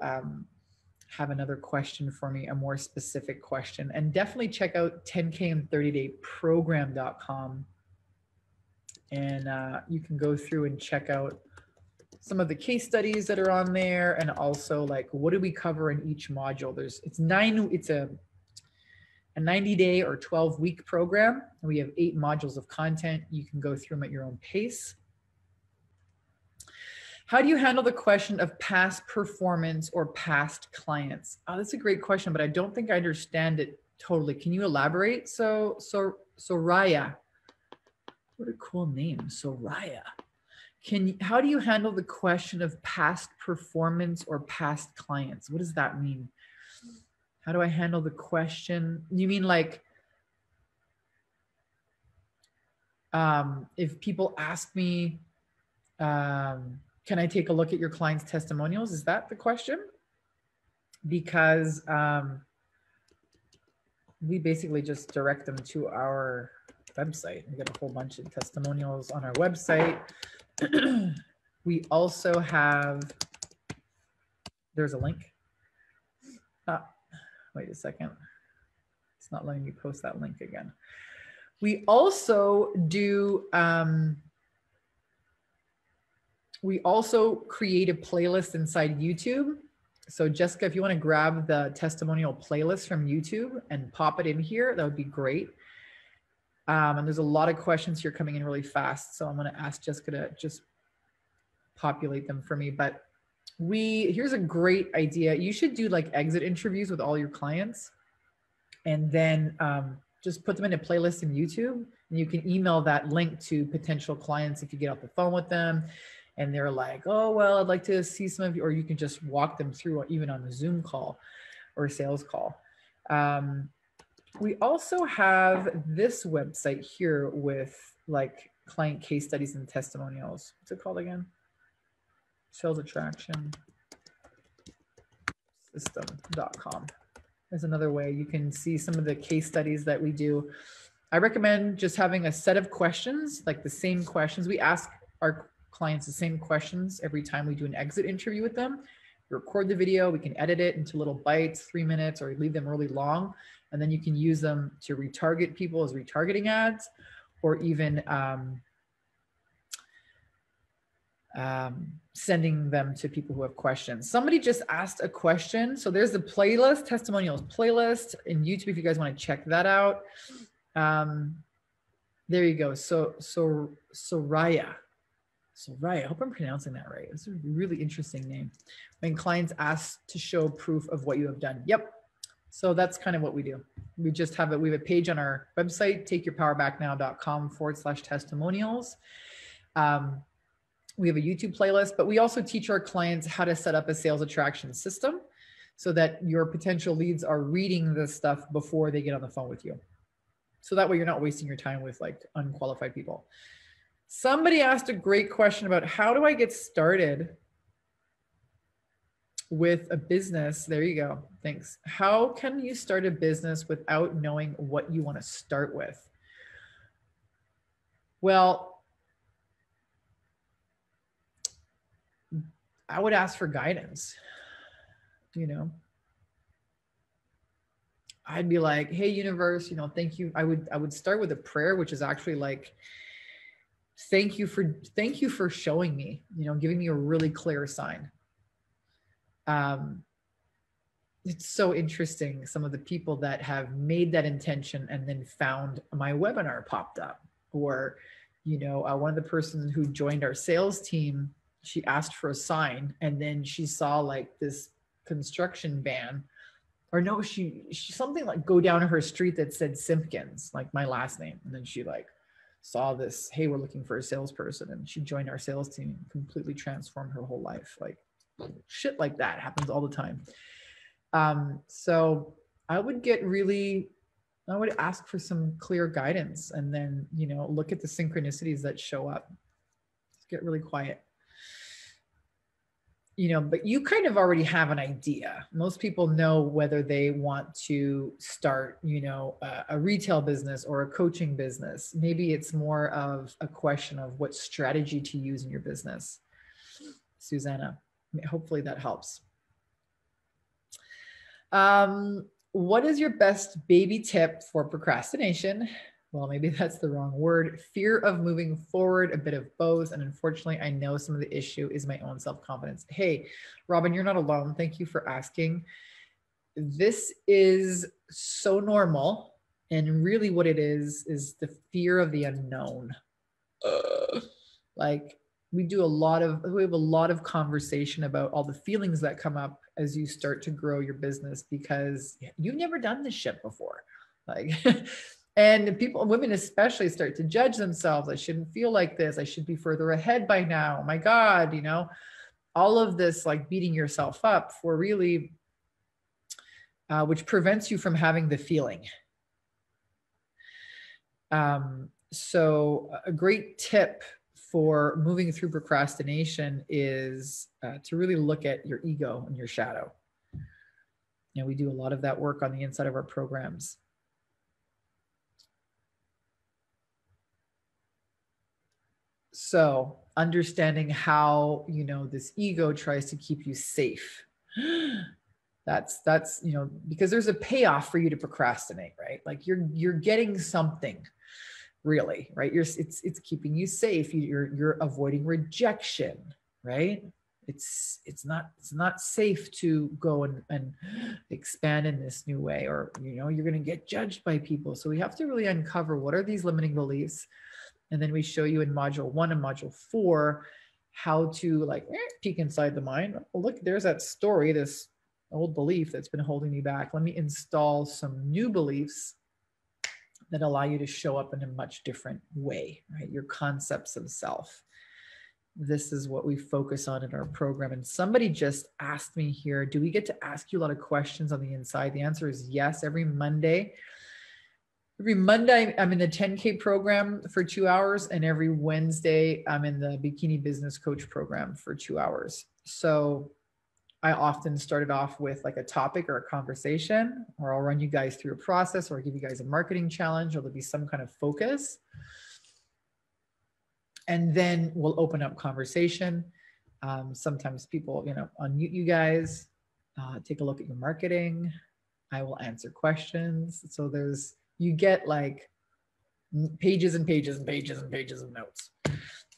have another question for me, a more specific question. And definitely check out 10km30dayprogram.com. And you can go through and check out some of the case studies that are on there. And also like, what do we cover in each module? It's a 90-day or 12-week program. And we have 8 modules of content. You can go through them at your own pace. How do you handle the question of past performance or past clients? Oh, that's a great question, but I don't think I understand it totally. Can you elaborate? Soraya, what a cool name, Soraya. How do you handle the question of past performance or past clients? What does that mean? How do I handle the question? You mean like, if people ask me, can I take a look at your clients' testimonials? Is that the question? Because we basically just direct them to our website. We got a whole bunch of testimonials on our website. We also have, there's a link. Wait a second. It's not letting me post that link again. We also do, we also create a playlist inside YouTube. So Jessica, if you want to grab the testimonial playlist from YouTube and pop it in here, that would be great. And there's a lot of questions here coming in really fast. So I'm going to ask Jessica to just populate them for me. But here's a great idea. You should do like exit interviews with all your clients and then just put them in a playlist in YouTube. And you can email that link to potential clients if you get off the phone with them. And they're like, oh, well, I'd like to see some of you, or you can just walk them through even on a Zoom call or a sales call. We also have this website here with like client case studies and testimonials. What's it called again? Sales Attraction System.com. There's another way you can see some of the case studies that we do. I recommend just having a set of questions, like the same questions. We ask our clients the same questions every time we do an exit interview with them. We record the video, we can edit it into little bites, 3 minutes, or leave them really long. And then you can use them to retarget people as retargeting ads, or even sending them to people who have questions. Somebody just asked a question. So there's the playlist, testimonials playlist in YouTube if you guys want to check that out. There you go. Soraya, I hope I'm pronouncing that right. It's a really interesting name. When clients ask to show proof of what you have done. Yep. So that's kind of what we do. We just have it. We have a page on our website, takeyourpowerbacknow.com/testimonials. We have a YouTube playlist, but we also teach our clients how to set up a sales attraction system so that your potential leads are reading this stuff before they get on the phone with you. So that way you're not wasting your time with like unqualified people. Somebody asked a great question about how do I get started with a business? There you go. Thanks. How can you start a business without knowing what you want to start with? Well, I would ask for guidance. You know, I'd be like, hey, universe, you know, thank you. I would start with a prayer, which is actually like, thank you for showing me, you know, giving me a really clear sign. It's so interesting. Some of the people that have made that intention and then found my webinar popped up, or, you know, one of the persons who joined our sales team, she asked for a sign and then she saw like this construction van, or no, she something like go down her street that said Simpkins, like my last name. And then she like saw this, hey, we're looking for a salesperson, and she joined our sales team and completely transformed her whole life. Like shit like that happens all the time. So I would ask for some clear guidance, and then, you know, look at the synchronicities that show up. Let's get really quiet. You know, but you kind of already have an idea. Most people know whether they want to start, you know, a retail business or a coaching business. Maybe it's more of a question of what strategy to use in your business. Susanna, hopefully that helps. What is your best baby tip for procrastination? Well, maybe that's the wrong word. Fear of moving forward, a bit of both. And unfortunately, I know some of the issue is my own self-confidence. Hey, Robin, you're not alone. Thank you for asking. This is so normal. And really what it is the fear of the unknown. Like we have a lot of conversation about all the feelings that come up as you start to grow your business, because you've never done this shit before. Like, and women especially, start to judge themselves. I shouldn't feel like this. I should be further ahead by now. Oh my God, you know, all of this, like beating yourself up for really, which prevents you from having the feeling. So a great tip for moving through procrastination is to really look at your ego and your shadow. And we do a lot of that work on the inside of our programs. So understanding how, you know, this ego tries to keep you safe. That's, you know, because there's a payoff for you to procrastinate, right? Like you're getting something really, right? It's keeping you safe. You're avoiding rejection, right? It's not safe to go and expand in this new way, or, you know, you're going to get judged by people. So we have to really uncover what are these limiting beliefs. And then we show you in module 1 and module 4, how to like peek inside the mind. Oh, look, there's that story, this old belief that's been holding me back. Let me install some new beliefs that allow you to show up in a much different way, right? Your concepts of self. This is what we focus on in our program. And somebody just asked me here, do we get to ask you a lot of questions on the inside? The answer is yes. Every Monday, I'm in the 10K program for 2 hours. And every Wednesday, I'm in the Bikini Business Coach program for 2 hours. So I often started off with like a topic or a conversation, or I'll run you guys through a process, or I'll give you guys a marketing challenge, or there'll be some kind of focus. And then we'll open up conversation. Sometimes people, you know, unmute you guys, take a look at your marketing. I will answer questions. So you get like pages and pages and pages and pages of notes.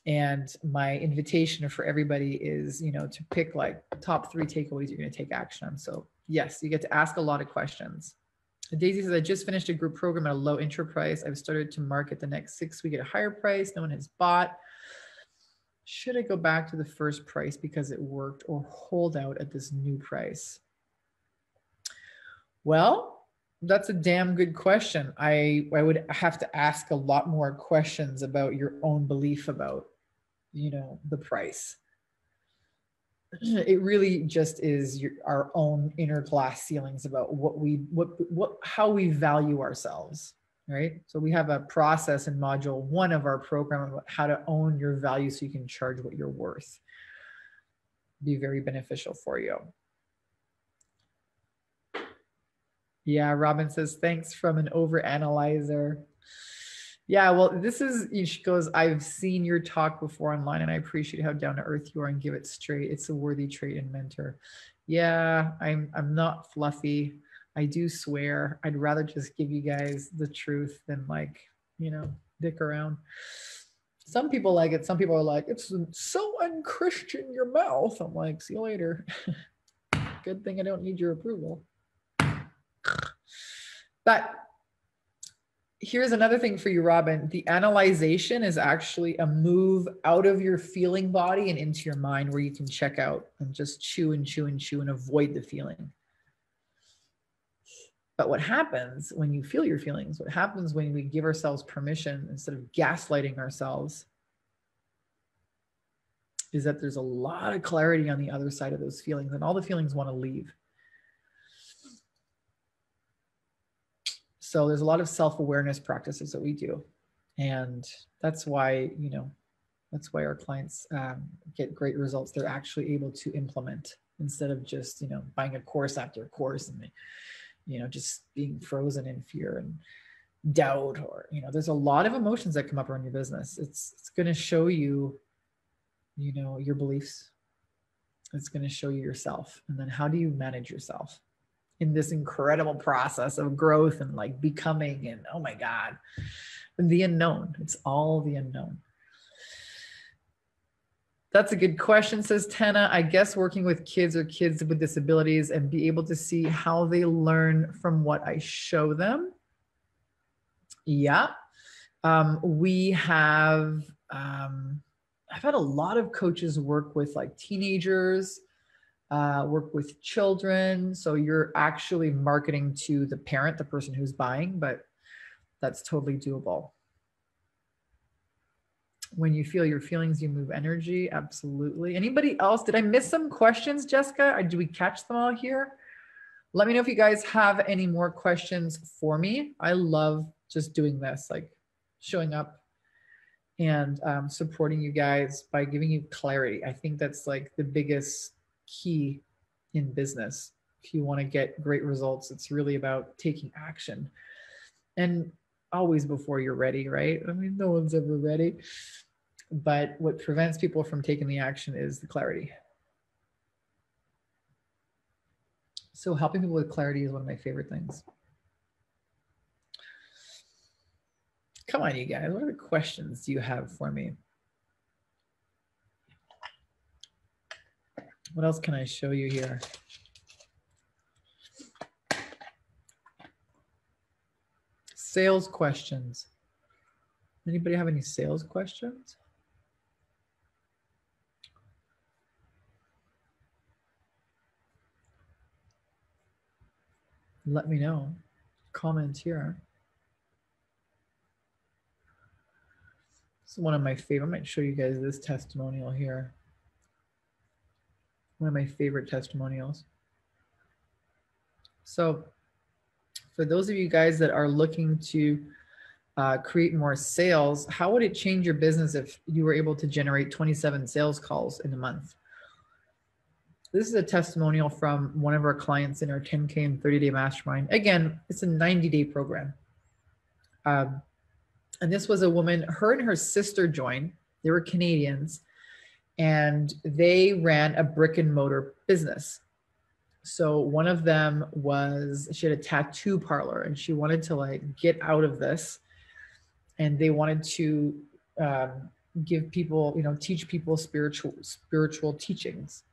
And my invitation for everybody is, you know, to pick like top 3 takeaways you're going to take action on. So yes, you get to ask a lot of questions. Daisy says, I just finished a group program at a low intro price. I've started to market the next 6 weeks at a higher price. No one has bought. Should I go back to the first price because it worked, or hold out at this new price? Well, that's a damn good question. I would have to ask a lot more questions about your own belief about, you know, the price. It really just is our own inner glass ceilings about how we value ourselves, right? So we have a process in module 1 of our program about how to own your value so you can charge what you're worth. Be very beneficial for you. Yeah, Robin says, thanks from an overanalyzer. Yeah, well, she goes, I've seen your talk before online and I appreciate how down to earth you are and give it straight. It's a worthy trait and mentor. Yeah, I'm not fluffy. I do swear. I'd rather just give you guys the truth than like, you know, dick around. Some people like it. Some people are like, it's so unchristian your mouth. I'm like, see you later. Good thing I don't need your approval. But here's another thing for you, Robin. The analyzation is actually a move out of your feeling body and into your mind, where you can check out and just chew and chew and chew and avoid the feeling. But what happens when you feel your feelings, what happens when we give ourselves permission instead of gaslighting ourselves, is that there's a lot of clarity on the other side of those feelings, and all the feelings want to leave. So there's a lot of self-awareness practices that we do. And that's why, you know, that's why our clients get great results. They're actually able to implement, instead of just, you know, buying a course after a course and, you know, just being frozen in fear and doubt, or, you know, there's a lot of emotions that come up around your business. It's going to show you, you know, your beliefs. It's going to show you yourself. And then how do you manage yourself in this incredible process of growth and like becoming, and oh my God, the unknown. It's all the unknown. That's a good question, says Tana. I guess working with kids or kids with disabilities and be able to see how they learn from what I show them. Yeah. We have, I've had a lot of coaches work with like teenagers, work with children. So you're actually marketing to the parent, the person who's buying, but that's totally doable. When you feel your feelings, you move energy. Absolutely. Anybody else? Did I miss some questions, Jessica? Or did we catch them all here? Let me know if you guys have any more questions for me. I love just doing this, like showing up and supporting you guys by giving you clarity. I think that's like the biggest key in business. If you want to get great results, it's really about taking action, and always before you're ready, right? I mean, no one's ever ready. But what prevents people from taking the action is the clarity. So helping people with clarity is one of my favorite things. Come on, you guys. What other questions do you have for me? What else can I show you here? Sales questions. Anybody have any sales questions? Let me know. Comment here. This is one of my favorite. I might show you guys this testimonial here. One of my favorite testimonials. So for those of you guys that are looking to create more sales, how would it change your business if you were able to generate 27 sales calls in a month? This is a testimonial from one of our clients in our 10K and 30-day mastermind. Again, it's a 90-day program. And this was a woman, her and her sister joined. They were Canadians, and they ran a brick and mortar business. So one of them was, she had a tattoo parlor, and she wanted to like get out of this. And they wanted to give people, you know, teach people spiritual teachings.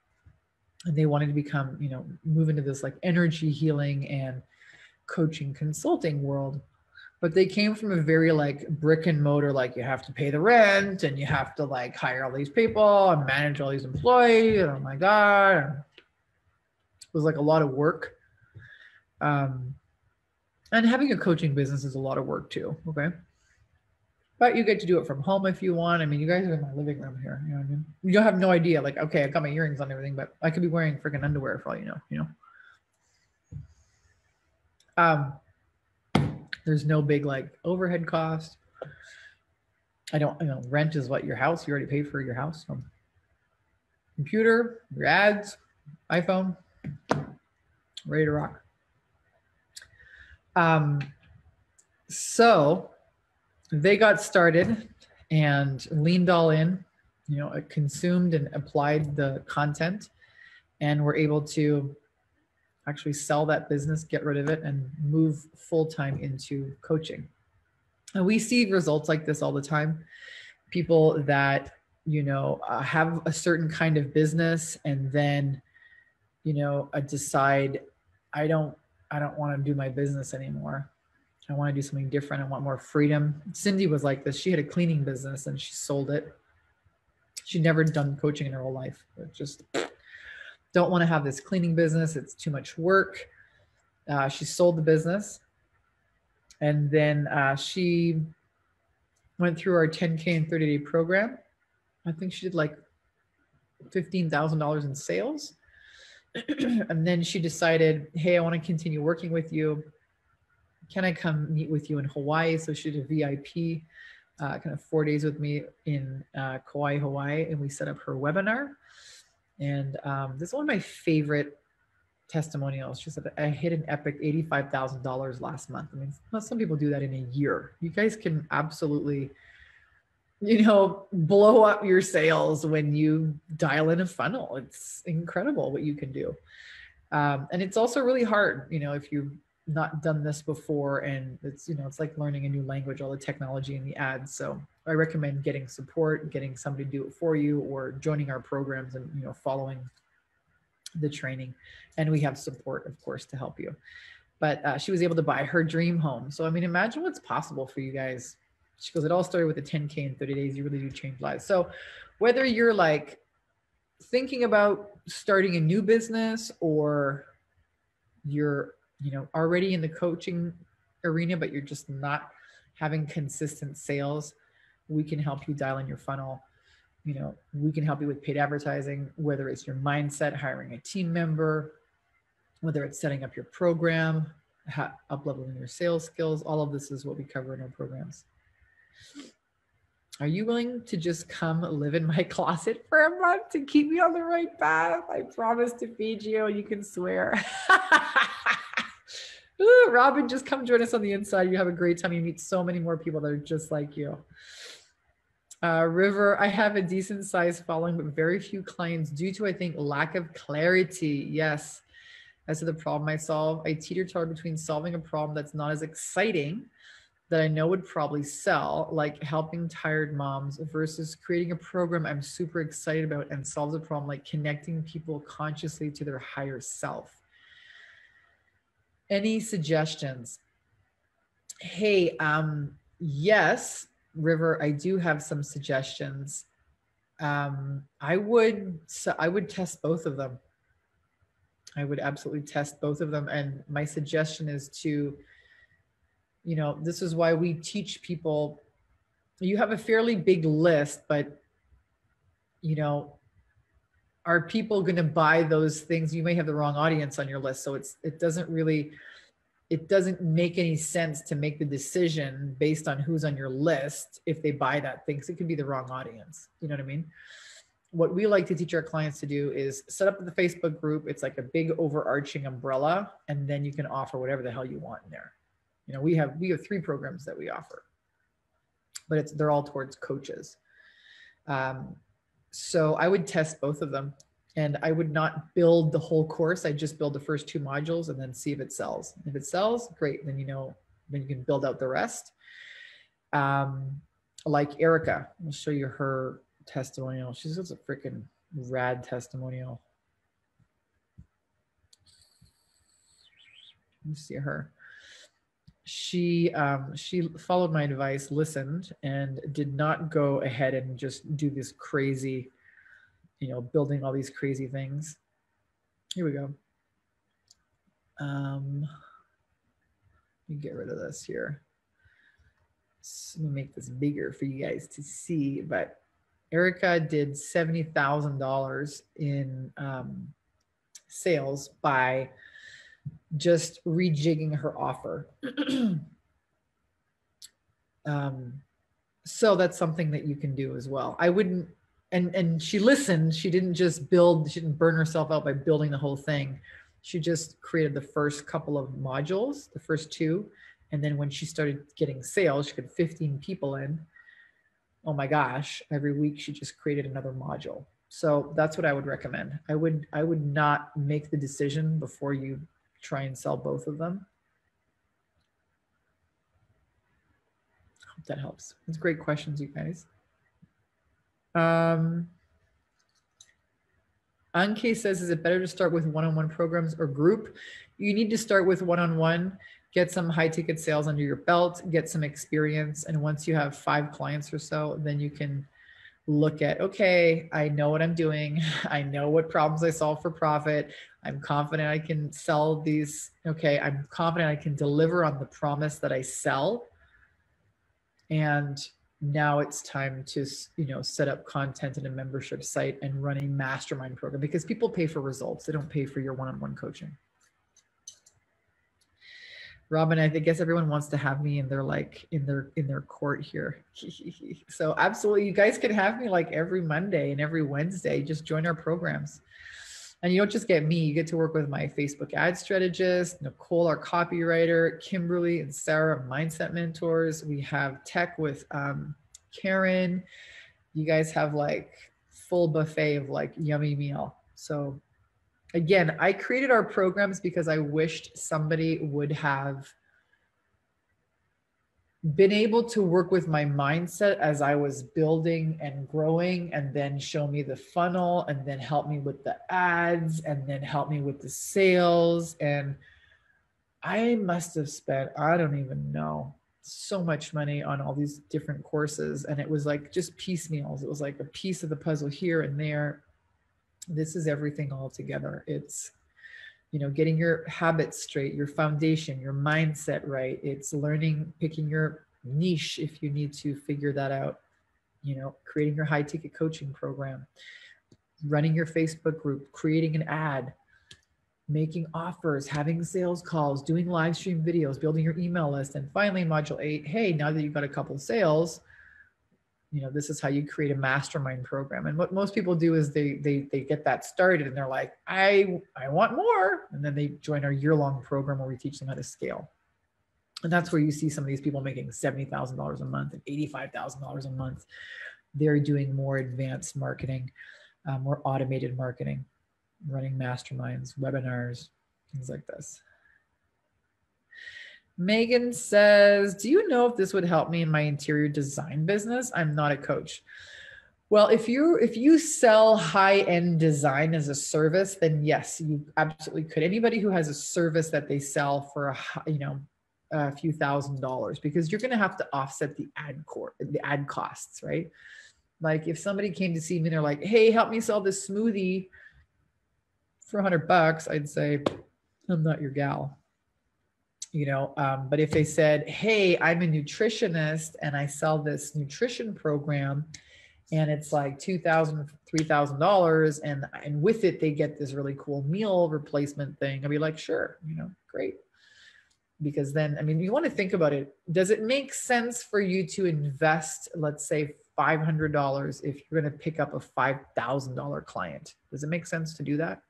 And they wanted to become, you know, move into this like energy healing and coaching consulting world. But they came from a very like brick and mortar, like you have to pay the rent and you have to like hire all these people and manage all these employees. And oh my God. It was like a lot of work. And having a coaching business is a lot of work too. Okay. But you get to do it from home if you want. I mean, you guys are in my living room here. You know what I mean? You don't have no idea. Like, okay, I got my earrings on and everything, but I could be wearing freaking underwear for all you know. There's no big like overhead cost. I don't, you know, rent is what your house, you already paid for your house. So computer, your ads, iPhone, ready to rock. So they got started and leaned all in, you know, consumed and applied the content, and were able to actually sell that business, get rid of it, and move full-time into coaching. And we see results like this all the time. People that, you know, have a certain kind of business and then, you know, decide, I don't want to do my business anymore. I want to do something different. I want more freedom. Cindy was like this. She had a cleaning business and she sold it. She'd never done coaching in her whole life. But just don't want to have this cleaning business. It's too much work. She sold the business. And then she went through our 10K and 30-day program. I think she did like $15,000 in sales. And then she decided, hey, I want to continue working with you. Can I come meet with you in Hawaii? So she did a VIP kind of 4 days with me in Kauai, Hawaii. And we set up her webinar. And this is one of my favorite testimonials. She said, I hit an epic $85,000 last month. I mean, some people do that in a year. You guys can absolutely, you know, blow up your sales when you dial in a funnel. It's incredible what you can do. And it's also really hard, you know, if you've not done this before, and it's, you know, it's like learning a new language, all the technology and the ads. So I recommend getting support, getting somebody to do it for you, or joining our programs and, you know, following the training. And we have support, of course, to help you. But she was able to buy her dream home. So, I mean, imagine what's possible for you guys. She goes, it all started with the 10K in 30 days. You really do change lives. So whether you're like thinking about starting a new business, or you're, you know, already in the coaching arena, but you're just not having consistent sales, we can help you dial in your funnel. You know, we can help you with paid advertising, whether it's your mindset, hiring a team member, whether it's setting up your program, up-leveling your sales skills. All of this is what we cover in our programs. Are you willing to just come live in my closet for a month to keep me on the right path? I promise to feed you, and you can swear. Ooh, Robin, just come join us on the inside. You have a great time. You meet so many more people that are just like you. River, I have a decent sized following, but very few clients due to, I think, lack of clarity. Yes. As to the problem I solve, I teeter-totter between solving a problem that's not as exciting that I know would probably sell, like helping tired moms, versus creating a program I'm super excited about and solves a problem like connecting people consciously to their higher self. Any suggestions? Hey, yes, River, I do have some suggestions. I would test both of them. I would absolutely test both of them. And my suggestion is to, this is why we teach people, you have a fairly big list, but, are people going to buy those things? You may have the wrong audience on your list. So it doesn't make any sense to make the decision based on who's on your list if they buy that thing. So it could be the wrong audience. You know what I mean? What we like to teach our clients to do is set up the Facebook group. It's like a big overarching umbrella, and then you can offer whatever the hell you want in there. We have 3 programs that we offer, but they're all towards coaches. So I would test both of them, and I would not build the whole course. I just build the first 2 modules and then see if it sells. If it sells, great. Then, then you can build out the rest. Like Erica, I'll show you her testimonial. She's just a freaking rad testimonial. Let me see her. She followed my advice, listened, and did not go ahead and just do this crazy, building all these crazy things. Here we go. Let me get rid of this here. So let me make this bigger for you guys to see. But Erica did $70,000 in sales by just rejigging her offer. So that's something that you can do as well. I wouldn't, and she listened, she didn't just build, she didn't burn herself out by building the whole thing. She just created the first couple of modules, the first 2. And then when she started getting sales, she got 15 people in. Oh my gosh, every week she just created another module. So that's what I would recommend. I would not make the decision before you try and sell both of them. Hope that helps. It's great questions, you guys. Anke says, is it better to start with one-on-one programs or group? You need to start with one-on-one, get some high ticket sales under your belt, get some experience. And once you have 5 clients or so, then you can look at, okay, I know what I'm doing. I know what problems I solve for profit. I'm confident I can sell these. Okay, I'm confident I can deliver on the promise that I sell. And now it's time to, set up content in a membership site and run a mastermind program, because people pay for results. They don't pay for your one-on-one coaching. Robin, I guess everyone wants to have me in their court here. So absolutely, you guys can have me like every Monday and every Wednesday. Just join our programs. And you don't just get me, you get to work with my Facebook ad strategist, Nicole, our copywriter, Kimberly and Sarah, mindset mentors. We have tech with Karen. You guys have like full buffet of like yummy meal. So again, I created our programs because I wished somebody would have been able to work with my mindset as I was building and growing, and then show me the funnel, and then help me with the ads, and then help me with the sales. And I must have spent, I don't even know, so much money on all these different courses. And it was like just piecemeals. It was like a piece of the puzzle here and there. This is everything all together. It's, getting your habits straight, your foundation, your mindset right. It's learning, picking your niche if you need to figure that out, creating your high ticket coaching program, running your Facebook group, creating an ad, making offers, having sales calls, doing live stream videos, building your email list. And finally, module 8, hey, now that you've got a couple sales, this is how you create a mastermind program. And what most people do is they get that started and they're like, I want more. And then they join our year-long program where we teach them how to scale. And that's where you see some of these people making $70,000 a month and $85,000 a month, they're doing more advanced marketing, more automated marketing, running masterminds, webinars, things like this. Megan says, do you know if this would help me in my interior design business? I'm not a coach. Well, if you sell high-end design as a service, then yes, you absolutely could. Anybody who has a service that they sell for a few $1,000s, because you're going to have to offset the ad costs, right? Like if somebody came to see me and they're like, hey, help me sell this smoothie for $100, I'd say, I'm not your gal. But if they said, hey, I'm a nutritionist and I sell this nutrition program and it's like $2,000, $3,000, and with it they get this really cool meal replacement thing, I'd be like, sure, great. Because then, I mean, you want to think about it. Does it make sense for you to invest, let's say $500 if you're going to pick up a $5,000 client? Does it make sense to do that?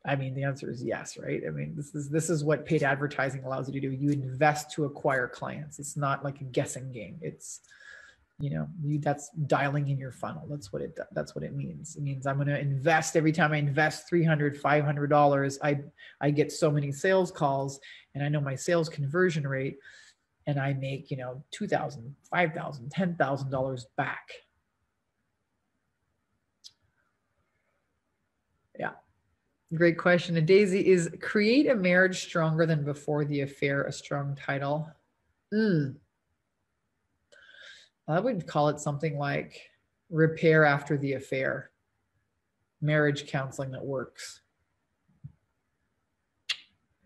I mean, the answer is yes, right? I mean, this is what paid advertising allows you to do. You invest to acquire clients. It's not like a guessing game. It's, that's dialing in your funnel. That's what it means. It means I'm going to invest. Every time I invest $300, $500, I get so many sales calls, and I know my sales conversion rate, and I make, $2,000, $5,000, $10,000 back. Yeah. Great question. And Daisy, is create a marriage stronger than before the affair a strong title? I would call it something like repair after the affair, marriage counseling that works.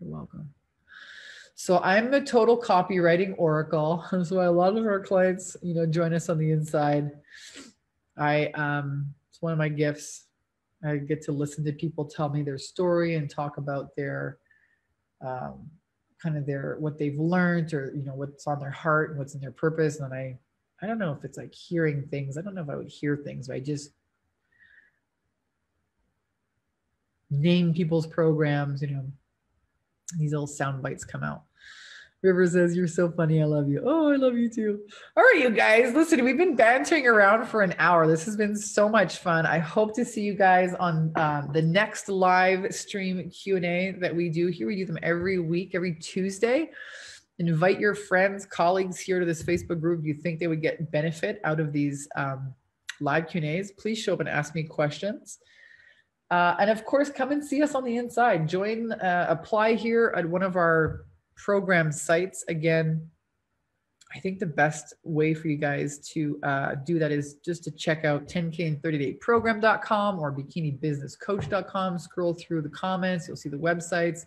You're welcome. So I'm a total copywriting oracle. So a lot of our clients, join us on the inside. It's one of my gifts. I get to listen to people tell me their story and talk about their what they've learned, or what's on their heart and what's in their purpose. And I don't know if it's like hearing things. I don't know if I would hear things, but I just name people's programs. These little sound bites come out. River says, you're so funny. I love you. Oh, I love you too. All right, you guys, listen, we've been bantering around for an hour. This has been so much fun. I hope to see you guys on the next live stream Q&A that we do here. We do them every week, every Tuesday. Invite your friends, colleagues here to this Facebook group. You think they would get benefit out of these live Q&As? Please show up and ask me questions. And of course, come and see us on the inside. Join, apply here at one of our program sites. Again, I think the best way for you guys to do that is just to check out 10K30dayprogram.com or bikinibusinesscoach.com. Scroll through the comments. You'll see the websites.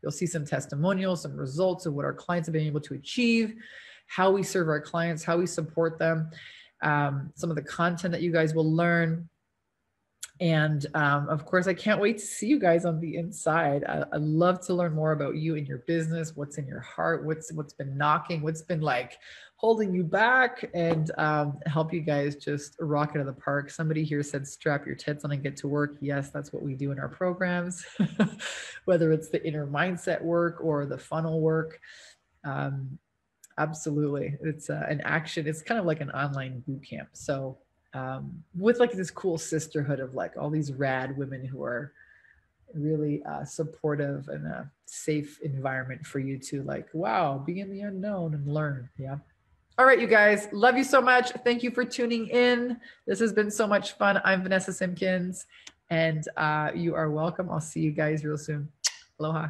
You'll see some testimonials, some results of what our clients have been able to achieve, how we serve our clients, how we support them, some of the content that you guys will learn. And of course, I can't wait to see you guys on the inside. I'd love to learn more about you and your business, what's in your heart, what's been knocking, what's been like holding you back, and help you guys just rock it out of the park. Somebody here said, strap your tits on and get to work. Yes, that's what we do in our programs, whether it's the inner mindset work or the funnel work. Absolutely. It's an action. It's kind of like an online boot camp. So with like this cool sisterhood of like all these rad women who are really supportive and a safe environment for you to like, wow, be in the unknown and learn. Yeah. All right, you guys, love you so much. Thank you for tuning in. This has been so much fun. I'm Vanessa Simpkins, and you are welcome. I'll see you guys real soon. Aloha.